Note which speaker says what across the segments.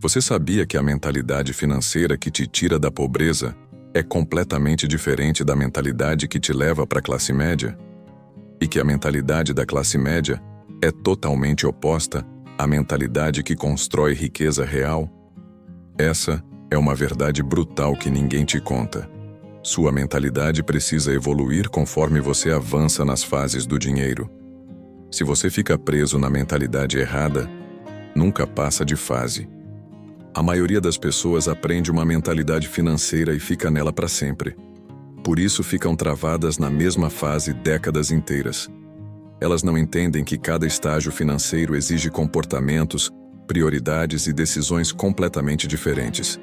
Speaker 1: Você sabia que a mentalidade financeira que te tira da pobreza é completamente diferente da mentalidade que te leva para a classe média? E que a mentalidade da classe média é totalmente oposta à mentalidade que constrói riqueza real? Essa é uma verdade brutal que ninguém te conta. Sua mentalidade precisa evoluir conforme você avança nas fases do dinheiro. Se você fica preso na mentalidade errada, nunca passa de fase. A maioria das pessoas aprende uma mentalidade financeira e fica nela para sempre. Por isso ficam travadas na mesma fase décadas inteiras. Elas não entendem que cada estágio financeiro exige comportamentos, prioridades e decisões completamente diferentes.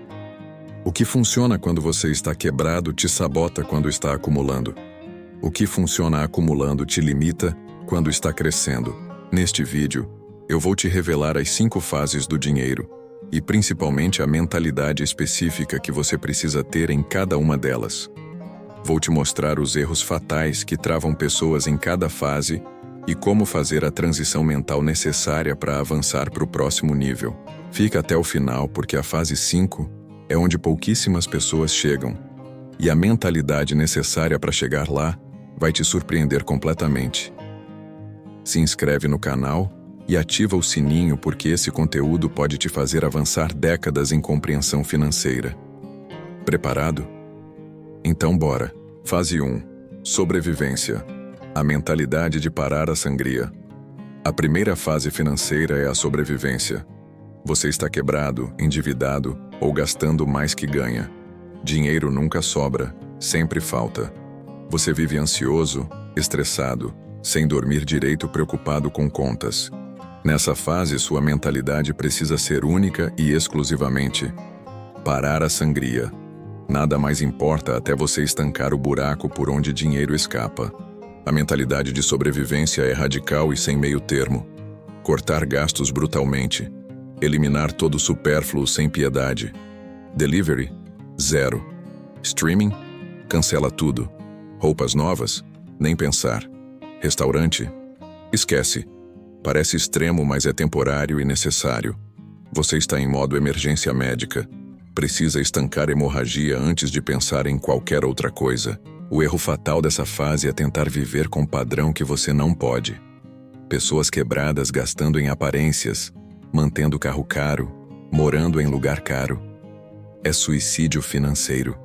Speaker 1: O que funciona quando você está quebrado te sabota quando está acumulando. O que funciona acumulando te limita quando está crescendo. Neste vídeo, eu vou te revelar as 5 fases do dinheiro e principalmente a mentalidade específica que você precisa ter em cada uma delas. Vou te mostrar os erros fatais que travam pessoas em cada fase e como fazer a transição mental necessária para avançar para o próximo nível. Fica até o final porque a fase 5 é onde pouquíssimas pessoas chegam. E a mentalidade necessária para chegar lá vai te surpreender completamente. Se inscreve no canal e ativa o sininho porque esse conteúdo pode te fazer avançar décadas em compreensão financeira. Preparado? Então bora. Fase 1. Sobrevivência. A mentalidade de parar a sangria. A primeira fase financeira é a sobrevivência. Você está quebrado, endividado ou gastando mais que ganha. Dinheiro nunca sobra, sempre falta. Você vive ansioso, estressado, sem dormir direito, preocupado com contas. Nessa fase, sua mentalidade precisa ser única e exclusivamente parar a sangria. Nada mais importa até você estancar o buraco por onde dinheiro escapa. A mentalidade de sobrevivência é radical e sem meio termo. Cortar gastos brutalmente. Eliminar todo o supérfluo sem piedade. Delivery? Zero. Streaming? Cancela tudo. Roupas novas? Nem pensar. Restaurante? Esquece. Parece extremo, mas é temporário e necessário. Você está em modo emergência médica. Precisa estancar hemorragia antes de pensar em qualquer outra coisa. O erro fatal dessa fase é tentar viver com um padrão que você não pode. Pessoas quebradas gastando em aparências, mantendo carro caro, morando em lugar caro. É suicídio financeiro.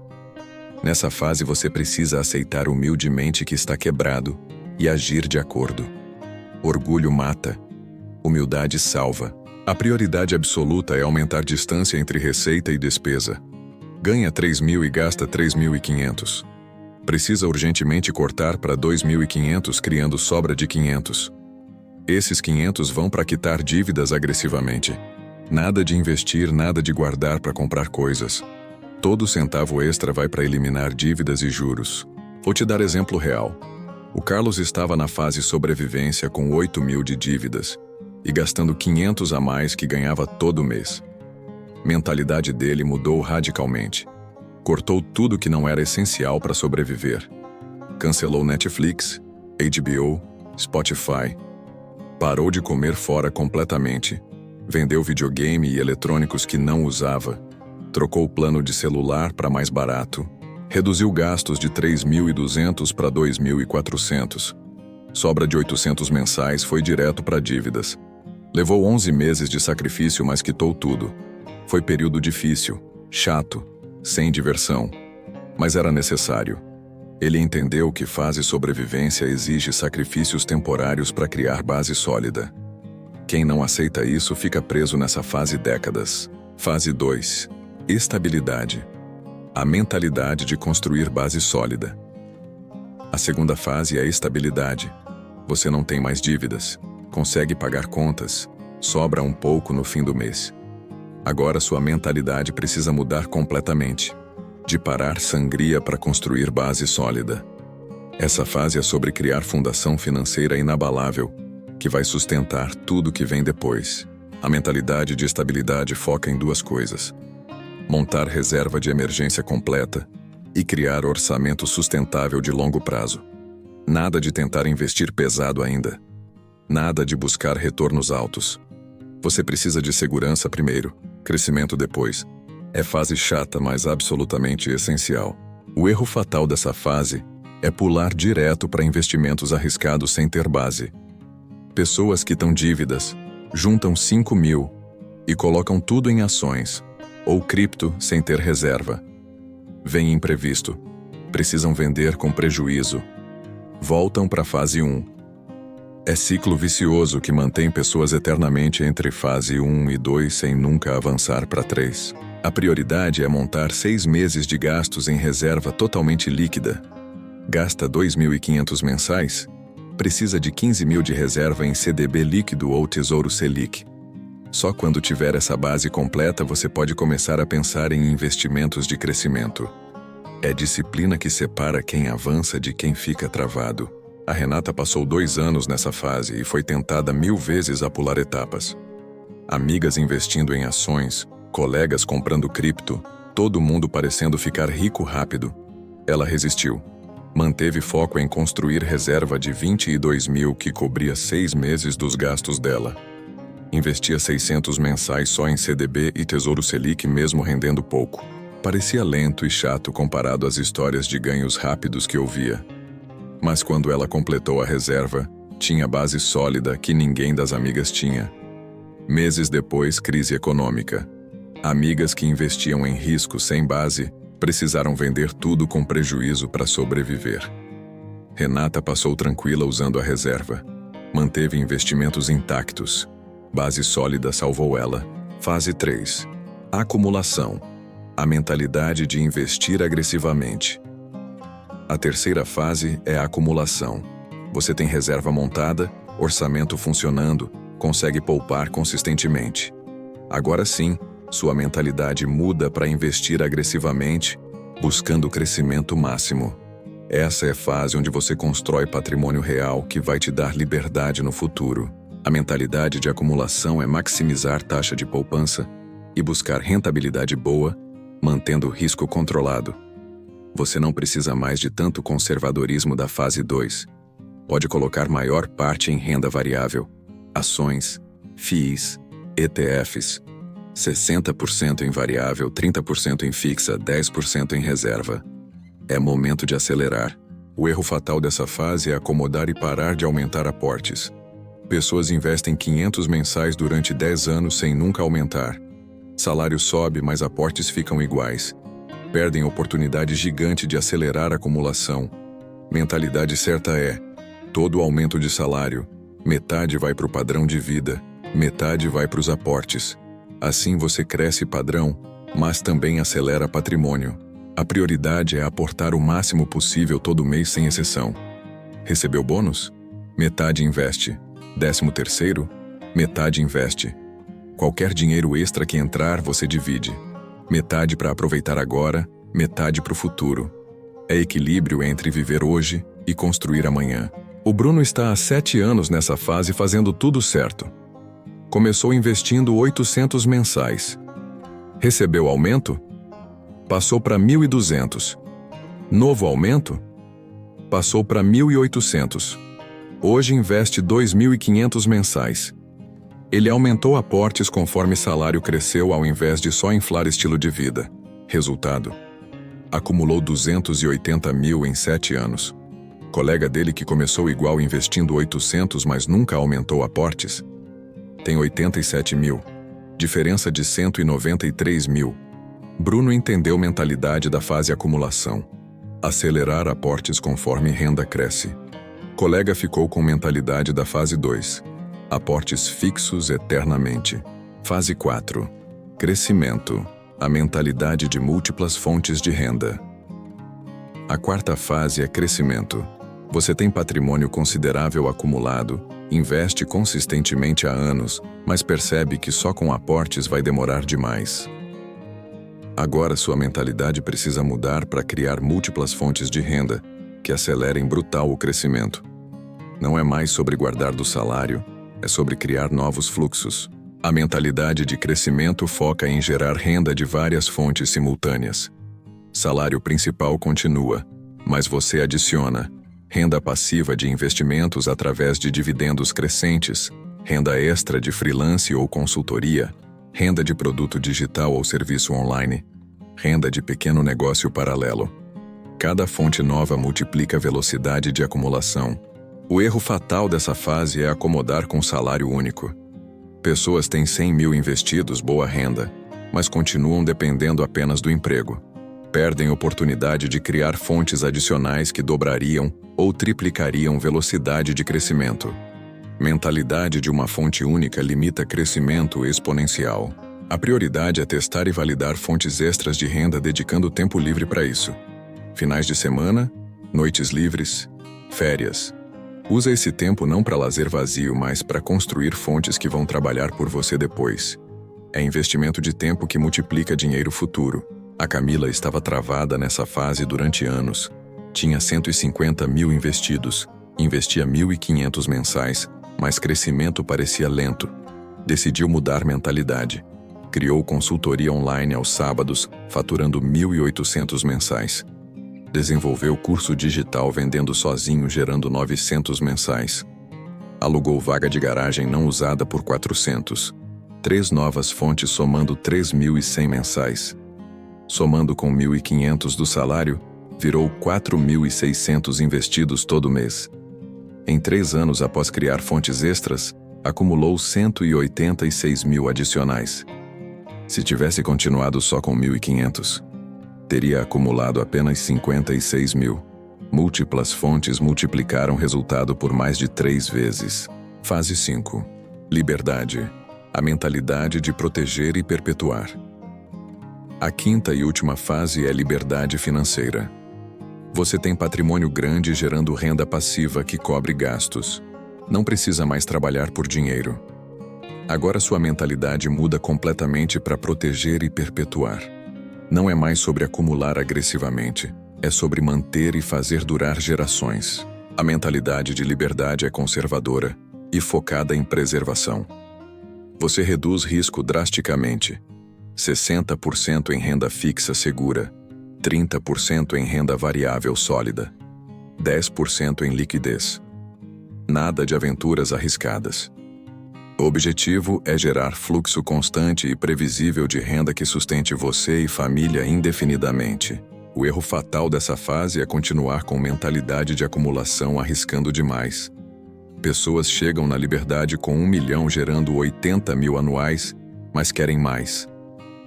Speaker 1: Nessa fase você precisa aceitar humildemente que está quebrado e agir de acordo. Orgulho mata. Humildade salva. A prioridade absoluta é aumentar distância entre receita e despesa. Ganha 3.000 e gasta 3.500. Precisa urgentemente cortar para 2.500, criando sobra de 500. Esses 500 vão para quitar dívidas agressivamente. Nada de investir, nada de guardar para comprar coisas. Todo centavo extra vai para eliminar dívidas e juros. Vou te dar exemplo real. O Carlos estava na fase sobrevivência com 8.000 de dívidas e gastando 500 a mais que ganhava todo mês. Mentalidade dele mudou radicalmente. Cortou tudo que não era essencial para sobreviver. Cancelou Netflix, HBO, Spotify. Parou de comer fora completamente. Vendeu videogame e eletrônicos que não usava. Trocou o plano de celular para mais barato. Reduziu gastos de 3.200 para 2.400. Sobra de 800 mensais foi direto para dívidas. Levou 11 meses de sacrifício, mas quitou tudo. Foi período difícil, chato, sem diversão. Mas era necessário. Ele entendeu que fase sobrevivência exige sacrifícios temporários para criar base sólida. Quem não aceita isso fica preso nessa fase décadas. Fase 2. Estabilidade. A mentalidade de construir base sólida. A segunda fase é a estabilidade. Você não tem mais dívidas, consegue pagar contas, sobra um pouco no fim do mês. Agora sua mentalidade precisa mudar completamente. De parar sangria para construir base sólida. Essa fase é sobre criar fundação financeira inabalável, que vai sustentar tudo que vem depois. A mentalidade de estabilidade foca em 2 coisas: montar reserva de emergência completa e criar orçamento sustentável de longo prazo. Nada de tentar investir pesado ainda. Nada de buscar retornos altos. Você precisa de segurança primeiro, crescimento depois. É fase chata, mas absolutamente essencial. O erro fatal dessa fase é pular direto para investimentos arriscados sem ter base. Pessoas que estão dívidas, juntam 5 mil e colocam tudo em ações ou cripto sem ter reserva. Vem imprevisto. Precisam vender com prejuízo. Voltam para a fase 1. É ciclo vicioso que mantém pessoas eternamente entre fase 1 e 2 sem nunca avançar para 3. A prioridade é montar 6 meses de gastos em reserva totalmente líquida. Gasta 2.500 mensais? Precisa de 15 mil de reserva em CDB líquido ou Tesouro Selic. Só quando tiver essa base completa você pode começar a pensar em investimentos de crescimento. É disciplina que separa quem avança de quem fica travado. A Renata passou 2 anos nessa fase e foi tentada 1000 vezes a pular etapas. Amigas investindo em ações, colegas comprando cripto, todo mundo parecendo ficar rico rápido. Ela resistiu. Manteve foco em construir reserva de 22 mil que cobria 6 meses dos gastos dela. Investia 600 mensais só em CDB e Tesouro Selic mesmo rendendo pouco. Parecia lento e chato comparado às histórias de ganhos rápidos que ouvia. Mas quando ela completou a reserva, tinha base sólida que ninguém das amigas tinha. Meses depois, crise econômica. Amigas que investiam em risco sem base precisaram vender tudo com prejuízo para sobreviver. Renata passou tranquila usando a reserva. Manteve investimentos intactos. Base sólida salvou ela. Fase 3. Acumulação. A mentalidade de investir agressivamente. A terceira fase é a acumulação. Você tem reserva montada, orçamento funcionando, consegue poupar consistentemente. Agora sim, sua mentalidade muda para investir agressivamente, buscando o crescimento máximo. Essa é a fase onde você constrói patrimônio real que vai te dar liberdade no futuro. A mentalidade de acumulação é maximizar taxa de poupança e buscar rentabilidade boa, mantendo o risco controlado. Você não precisa mais de tanto conservadorismo da fase 2. Pode colocar maior parte em renda variável, ações, FIIs, ETFs, 60% em variável, 30% em fixa, 10% em reserva. É momento de acelerar. O erro fatal dessa fase é acomodar e parar de aumentar aportes. Pessoas investem 500 mensais durante 10 anos sem nunca aumentar. Salário sobe, mas aportes ficam iguais. Perdem oportunidade gigante de acelerar a acumulação. Mentalidade certa é: todo aumento de salário, metade vai para o padrão de vida, metade vai para os aportes. Assim você cresce padrão, mas também acelera patrimônio. A prioridade é aportar o máximo possível todo mês sem exceção. Recebeu bônus? Metade investe. 13º? Metade investe. Qualquer dinheiro extra que entrar, você divide. Metade para aproveitar agora, metade para o futuro. É equilíbrio entre viver hoje e construir amanhã. O Bruno está há 7 anos nessa fase fazendo tudo certo. Começou investindo 800 mensais. Recebeu aumento? Passou para 1.200. Novo aumento? Passou para 1.800. Hoje investe 2.500 mensais. Ele aumentou aportes conforme salário cresceu ao invés de só inflar estilo de vida. Resultado: acumulou 280 mil em 7 anos. Colega dele que começou igual investindo 800, mas nunca aumentou aportes, tem 87 mil. Diferença de 193 mil. Bruno entendeu mentalidade da fase acumulação. Acelerar aportes conforme renda cresce. Colega ficou com mentalidade da fase 2. Aportes fixos eternamente. Fase 4. Crescimento. A mentalidade de múltiplas fontes de renda. A quarta fase é crescimento. Você tem patrimônio considerável acumulado, investe consistentemente há anos, mas percebe que só com aportes vai demorar demais. Agora sua mentalidade precisa mudar para criar múltiplas fontes de renda que acelerem brutal o crescimento. Não é mais sobre guardar do salário, é sobre criar novos fluxos. A mentalidade de crescimento foca em gerar renda de várias fontes simultâneas. Salário principal continua, mas você adiciona renda passiva de investimentos através de dividendos crescentes, renda extra de freelance ou consultoria, renda de produto digital ou serviço online, renda de pequeno negócio paralelo. Cada fonte nova multiplica a velocidade de acumulação. O erro fatal dessa fase é acomodar com salário único. Pessoas têm 100 mil investidos, boa renda, mas continuam dependendo apenas do emprego. Perdem oportunidade de criar fontes adicionais que dobrariam ou triplicariam velocidade de crescimento. Mentalidade de uma fonte única limita crescimento exponencial. A prioridade é testar e validar fontes extras de renda dedicando tempo livre para isso. Finais de semana, noites livres, férias. Usa esse tempo não para lazer vazio, mas para construir fontes que vão trabalhar por você depois. É investimento de tempo que multiplica dinheiro futuro. A Camila estava travada nessa fase durante anos. Tinha 150 mil investidos, investia 1.500 mensais, mas crescimento parecia lento. Decidiu mudar mentalidade. Criou consultoria online aos sábados, faturando 1.800 mensais. Desenvolveu curso digital vendendo sozinho, gerando 900 mensais. Alugou vaga de garagem não usada por 400. 3 novas fontes somando 3.100 mensais. Somando com 1.500 do salário, virou 4.600 investidos todo mês. Em 3 anos após criar fontes extras, acumulou 186 mil adicionais. Se tivesse continuado só com 1.500, teria acumulado apenas 56 mil. Múltiplas fontes multiplicaram resultado por mais de 3 vezes. Fase 5. Liberdade. A mentalidade de proteger e perpetuar. A quinta e última fase é liberdade financeira. Você tem patrimônio grande gerando renda passiva que cobre gastos. Não precisa mais trabalhar por dinheiro. Agora sua mentalidade muda completamente para proteger e perpetuar. Não é mais sobre acumular agressivamente, é sobre manter e fazer durar gerações. A mentalidade de liberdade é conservadora e focada em preservação. Você reduz risco drasticamente. 60% em renda fixa segura, 30% em renda variável sólida, 10% em liquidez. Nada de aventuras arriscadas. O objetivo é gerar fluxo constante e previsível de renda que sustente você e família indefinidamente. O erro fatal dessa fase é continuar com mentalidade de acumulação arriscando demais. Pessoas chegam na liberdade com 1 milhão gerando 80 mil anuais, mas querem mais.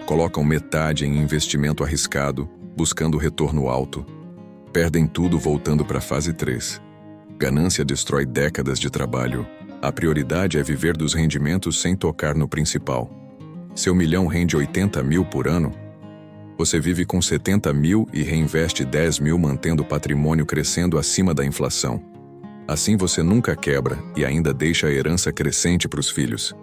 Speaker 1: Colocam metade em investimento arriscado, buscando retorno alto. Perdem tudo voltando para a fase 3. Ganância destrói décadas de trabalho. A prioridade é viver dos rendimentos sem tocar no principal. Seu milhão rende 80 mil por ano. Você vive com 70 mil e reinveste 10 mil mantendo o patrimônio crescendo acima da inflação. Assim você nunca quebra e ainda deixa a herança crescente para os filhos.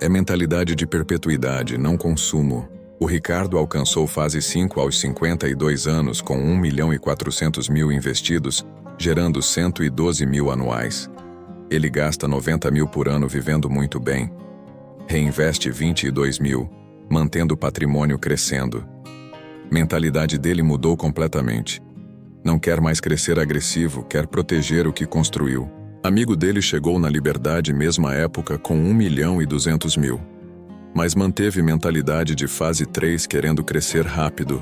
Speaker 1: É mentalidade de perpetuidade, não consumo. O Ricardo alcançou fase 5 aos 52 anos com 1 milhão e 400 mil investidos, gerando 112 mil anuais. Ele gasta 90 mil por ano vivendo muito bem. Reinveste 22 mil, mantendo o patrimônio crescendo. Mentalidade dele mudou completamente. Não quer mais crescer agressivo, quer proteger o que construiu. Amigo dele chegou na liberdade mesma época com 1 milhão e 200 mil. Mas manteve mentalidade de fase 3 querendo crescer rápido.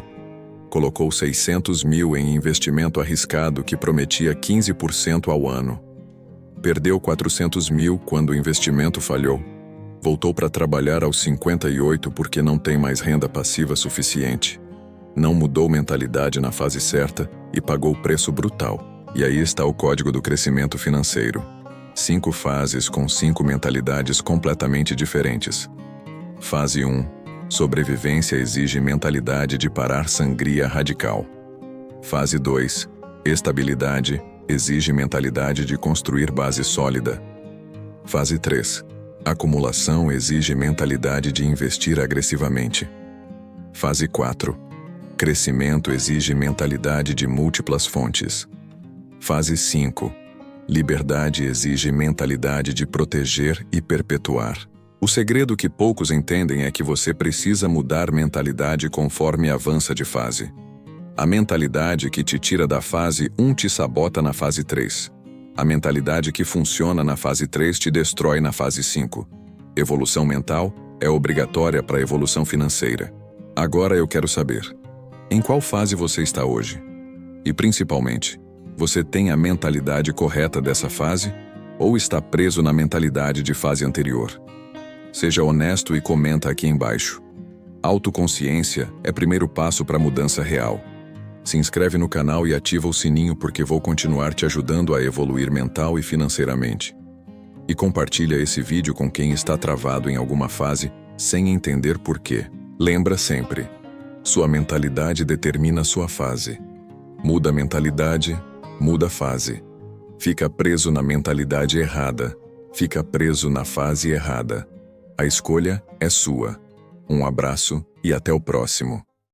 Speaker 1: Colocou 600 mil em investimento arriscado que prometia 15% ao ano. Perdeu 400 mil quando o investimento falhou. Voltou para trabalhar aos 58 porque não tem mais renda passiva suficiente. Não mudou mentalidade na fase certa e pagou preço brutal. E aí está o código do crescimento financeiro. 5 fases com 5 mentalidades completamente diferentes. Fase 1. Sobrevivência exige mentalidade de parar sangria radical. Fase 2. Estabilidade exige mentalidade de construir base sólida. Fase 3. Acumulação exige mentalidade de investir agressivamente. Fase 4. Crescimento exige mentalidade de múltiplas fontes. Fase 5. Liberdade exige mentalidade de proteger e perpetuar. O segredo que poucos entendem é que você precisa mudar mentalidade conforme avança de fase. A mentalidade que te tira da fase 1 te sabota na fase 3. A mentalidade que funciona na fase 3 te destrói na fase 5. Evolução mental é obrigatória para a evolução financeira. Agora eu quero saber, em qual fase você está hoje? E principalmente, você tem a mentalidade correta dessa fase ou está preso na mentalidade de fase anterior? Seja honesto e comenta aqui embaixo. Autoconsciência é primeiro passo para a mudança real. Se inscreve no canal e ativa o sininho porque vou continuar te ajudando a evoluir mental e financeiramente. E compartilha esse vídeo com quem está travado em alguma fase sem entender por quê. Lembra sempre, sua mentalidade determina sua fase. Muda a mentalidade, muda a fase. Fica preso na mentalidade errada, fica preso na fase errada. A escolha é sua. Um abraço e até o próximo.